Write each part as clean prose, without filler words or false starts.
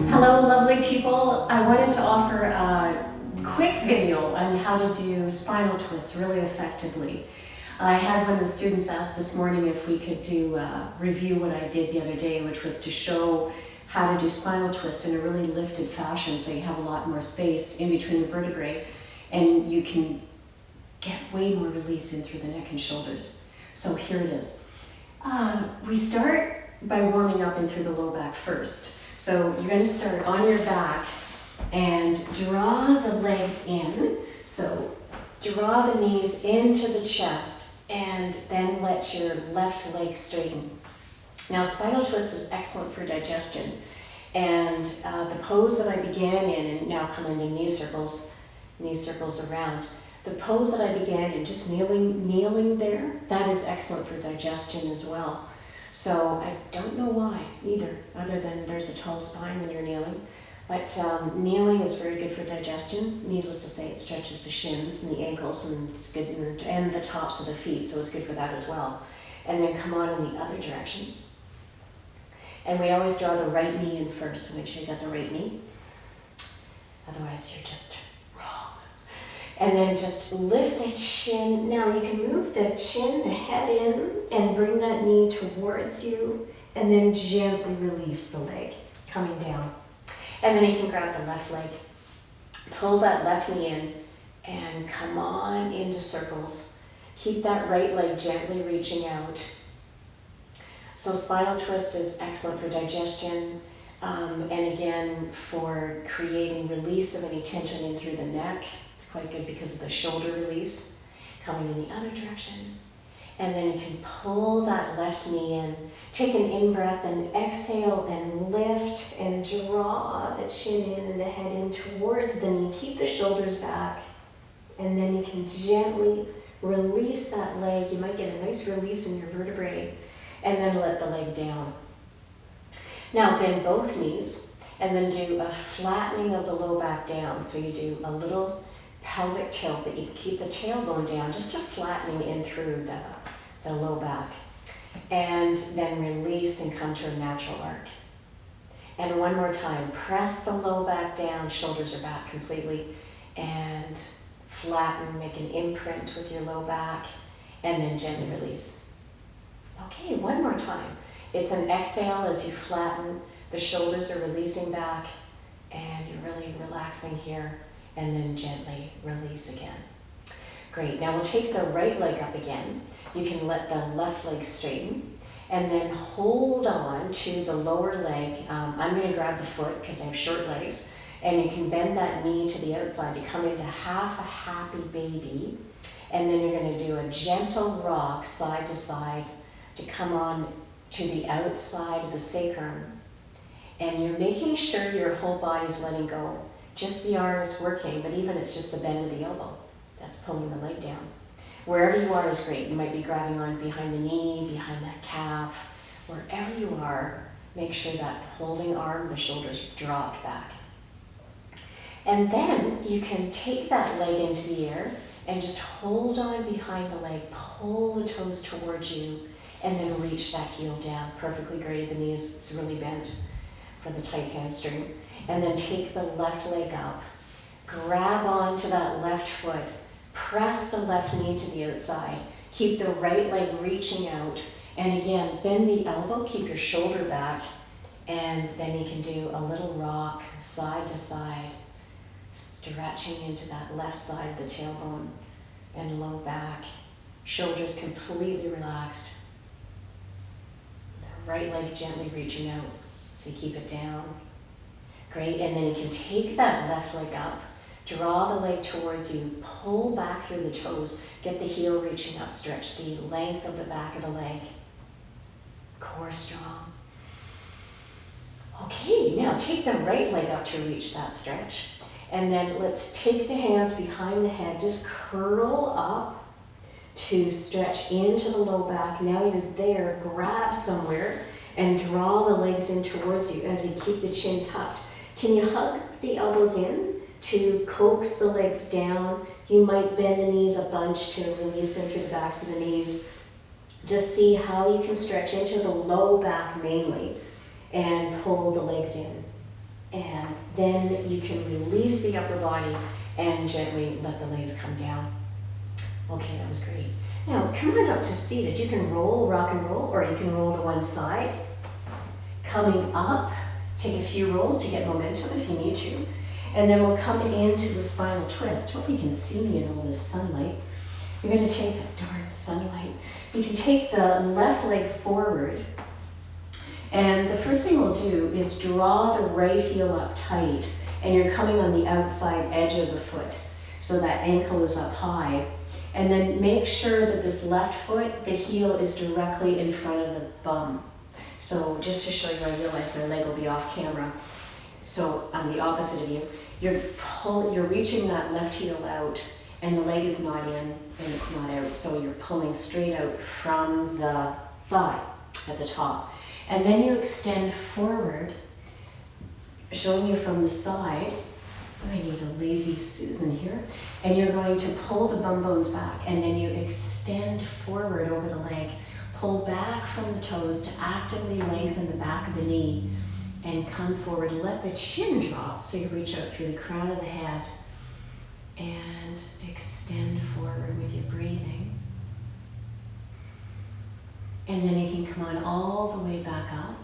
Hello, lovely people. I wanted to offer a quick video on how to do spinal twists really effectively. I had one of the students ask this morning if we could do review what I did the other day, which was to show how to do spinal twist in a really lifted fashion so you have a lot more space in between the vertebrae and you can get way more release in through the neck and shoulders. So here it is. We start by warming up in through the low back first. So you're going to start on your back and draw the legs in. So draw the knees into the chest and then let your left leg straighten. Now spinal twist is excellent for digestion. And the pose that I began in, and now come into knee circles around. The pose that I began in, just kneeling there, that is excellent for digestion as well. So I don't know why either, other than there's a tall spine when you're kneeling. But kneeling is very good for digestion. Needless to say, it stretches the shins and the ankles and it's good, and the tops of the feet, so it's good for that as well. And then come on in the other direction. And we always draw the right knee in first, so make sure you got the right knee. Otherwise, you're just wrong. And then just lift the chin. Now you can move the chin, the head in, and bring that knee towards you, and then gently release the leg, coming down. And then you can grab the left leg, pull that left knee in, and come on into circles. Keep that right leg gently reaching out. So spinal twist is excellent for digestion, and again, for creating release of any tension in through the neck. It's quite good because of the shoulder release, coming in the other direction. And then you can pull that left knee in, take an in-breath and exhale and lift and draw the chin in and the head in towards the knee. Keep the shoulders back, and then you can gently release that leg. You might get a nice release in your vertebrae, and then let the leg down. Now bend both knees, and then do a flattening of the low back down. So you do a little pelvic tilt, but you keep the tailbone down, just a flattening in through the low back. And then release and come to a natural arc. And one more time, press the low back down, shoulders are back completely, and flatten, make an imprint with your low back, and then gently release. Okay, one more time. It's an exhale as you flatten, the shoulders are releasing back, and you're really relaxing here, and then gently release again. Great, now we'll take the right leg up again. You can let the left leg straighten, and then hold on to the lower leg. I'm going to grab the foot because I have short legs, and you can bend that knee to the outside to come into half a happy baby, and then you're going to do a gentle rock side to side to come on to the outside of the sacrum. And you're making sure your whole body's letting go. Just the arm is working, but even it's just the bend of the elbow. That's pulling the leg down. Wherever you are is great. You might be grabbing on behind the knee, behind that calf. Wherever you are, make sure that holding arm, the shoulders dropped back. And then you can take that leg into the air and just hold on behind the leg, pull the toes towards you, and then reach that heel down. Perfectly great. The knee is really bent for the tight hamstring. And then take the left leg up, grab onto that left foot, press the left knee to the outside, keep the right leg reaching out, and again, bend the elbow, keep your shoulder back, and then you can do a little rock side to side, stretching into that left side of the tailbone and low back, shoulders completely relaxed. Right leg gently reaching out, so you keep it down. Great, and then you can take that left leg up, draw the leg towards you, pull back through the toes, get the heel reaching up, stretch the length of the back of the leg. Core strong. Okay, now take the right leg up to reach that stretch. And then let's take the hands behind the head, just curl up to stretch into the low back. Now you're there, grab somewhere and draw the legs in towards you as you keep the chin tucked. Can you hug the elbows in to coax the legs down. You might bend the knees a bunch to release them through the backs of the knees. Just see how you can stretch into the low back mainly and pull the legs in. And then you can release the upper body and gently let the legs come down. Okay, that was great. Now, come on up to seated. You can roll, rock and roll, or you can roll to one side. Coming up, take a few rolls to get momentum if you need to. And then we'll come into the spinal twist. Hope you can see me in all this sunlight. You're going to take, darn sunlight. You can take the left leg forward. And the first thing we'll do is draw the right heel up tight. And you're coming on the outside edge of the foot. So that ankle is up high. And then make sure that this left foot, the heel is directly in front of the bum. So just to show you, I realize my leg will be off camera. So on the opposite of you, you're reaching that left heel out and the leg is not in and it's not out. So you're pulling straight out from the thigh at the top. And then you extend forward, showing you from the side. I need a lazy Susan here. And you're going to pull the bum bones back and then you extend forward over the leg. Pull back from the toes to actively lengthen the back of the knee and come forward. Let the chin drop so you reach out through the crown of the head and extend forward with your breathing. And then you can come on all the way back up.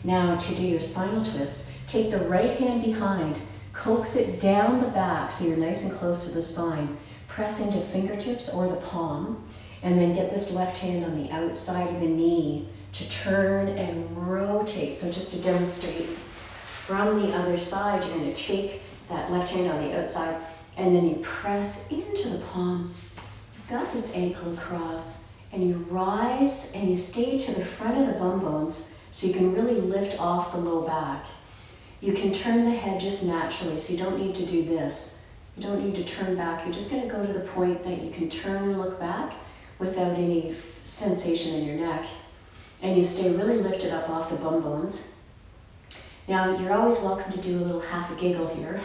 Now to do your spinal twist, take the right hand behind, coax it down the back so you're nice and close to the spine. Press into fingertips or the palm. And then get this left hand on the outside of the knee to turn and rotate. So just to demonstrate, from the other side, you're going to take that left hand on the outside and then you press into the palm. You've got this ankle across and you rise and you stay to the front of the bum bones so you can really lift off the low back. You can turn the head just naturally, so you don't need to do this. You don't need to turn back. You're just going to go to the point that you can turn and look back without any sensation in your neck. And you stay really lifted up off the bum bones. Now, you're always welcome to do a little half a giggle here,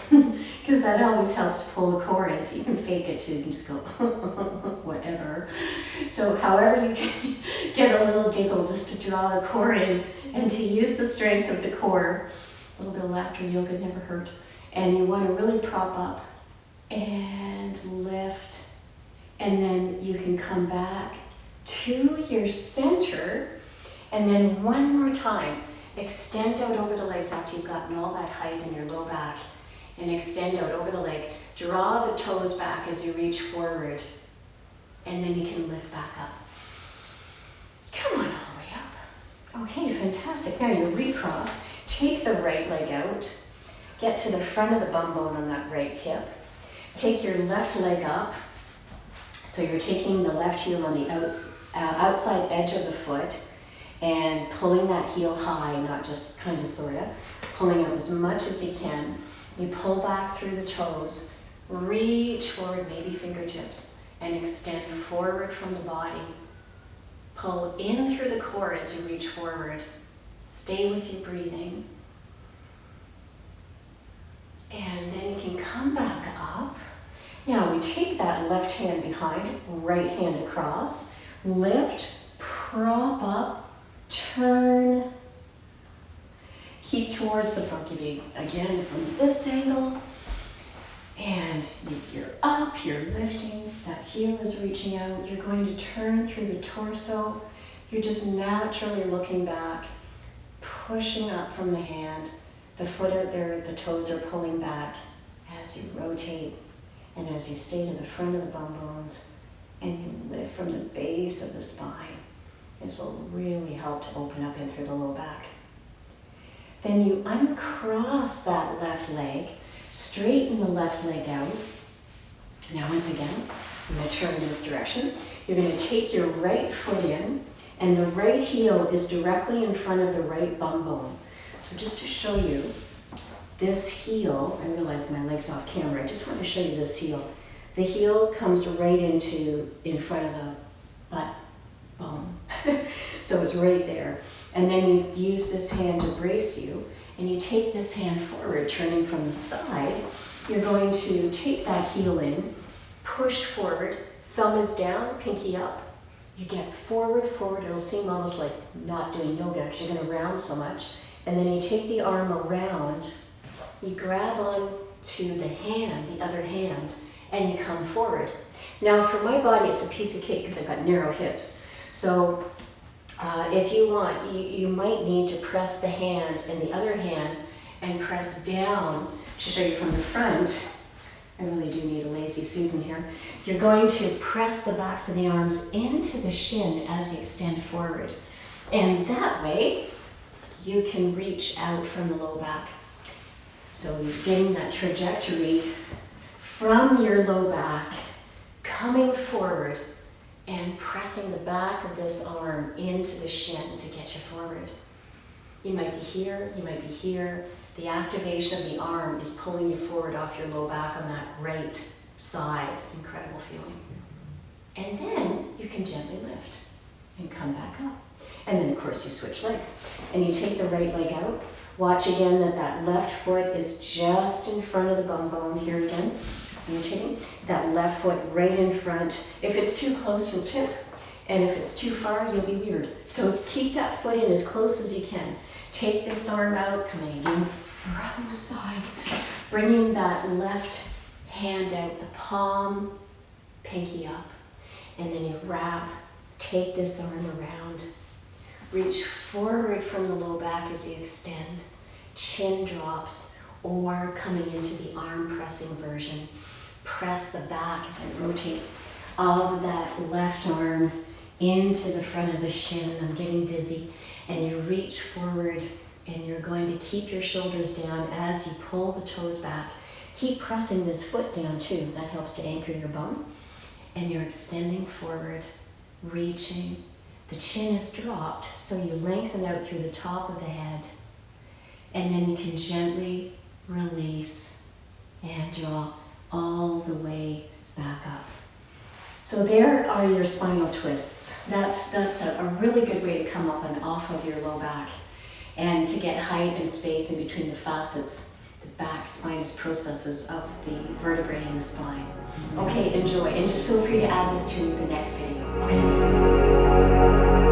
because that always helps to pull the core in, so you can fake it too. You can just go, whatever. So however you can get a little giggle just to draw the core in and to use the strength of the core. A little bit of laughter yoga never hurt. And you want to really prop up and lift. And then you can come back to your center. And then one more time, extend out over the legs after you've gotten all that height in your low back. And extend out over the leg. Draw the toes back as you reach forward. And then you can lift back up. Come on all the way up. Okay, fantastic. Now you recross. Take the right leg out. Get to the front of the bum bone on that right hip. Take your left leg up. So you're taking the left heel on the outside edge of the foot and pulling that heel high, not just kind of sort of, pulling up as much as you can. You pull back through the toes, reach forward, maybe fingertips, and extend forward from the body. Pull in through the core as you reach forward. Stay with your breathing. And then you can come back up. Now we take that left hand behind, right hand across, lift, prop up, turn, keep towards the front. Give you again from this angle, and you're up, you're lifting, that heel is reaching out, you're going to turn through the torso, you're just naturally looking back, pushing up from the hand, the foot out there, the toes are pulling back as you rotate. And as you stay to the front of the bum bones and you lift from the base of the spine, this will really help to open up in through the low back. Then you uncross that left leg, straighten the left leg out. Now once again, I'm going to turn in this direction. You're going to take your right foot in and the right heel is directly in front of the right bum bone. So just to show you, this heel, I realize my leg's off camera, I just want to show you this heel. The heel comes right in front of the butt bone. So it's right there. And then you use this hand to brace you, and you take this hand forward, turning from the side, you're going to take that heel in, push forward, thumb is down, pinky up. You get forward, forward. It'll seem almost like not doing yoga because you're going to round so much. And then you take the arm around, you grab on to the hand, the other hand, and you come forward. Now for my body, it's a piece of cake because I've got narrow hips. So if you want, you might need to press the hand and the other hand and press down to show you from the front. I really do need a lazy Susan here. You're going to press the backs of the arms into the shin as you extend forward. And that way, you can reach out from the low back. So you're getting that trajectory from your low back, coming forward and pressing the back of this arm into the shin to get you forward. You might be here, you might be here. The activation of the arm is pulling you forward off your low back on that right side. It's an incredible feeling. And then you can gently lift and come back up. And then of course you switch legs. And you take the right leg out. Watch again that that left foot is just in front of the bum bone here again. Rotating. That left foot right in front. If it's too close, you'll tip. And if it's too far, you'll be weird. So keep that foot in as close as you can. Take this arm out, coming in from the side. Bringing that left hand out, the palm, pinky up. And then you wrap, take this arm around. Reach forward from the low back as you extend. Chin drops, or coming into the arm pressing version. Press the back as I rotate of that left arm into the front of the shin. I'm getting dizzy. And you reach forward and you're going to keep your shoulders down as you pull the toes back. Keep pressing this foot down too. That helps to anchor your bum. And you're extending forward, reaching. The chin is dropped, so you lengthen out through the top of the head. And then you can gently release and draw all the way back up. So there are your spinal twists. That's a really good way to come up and off of your low back and to get height and space in between the facets, the back spinous processes of the vertebrae in the spine. Okay, enjoy, and just feel free to add this to the next video. Okay.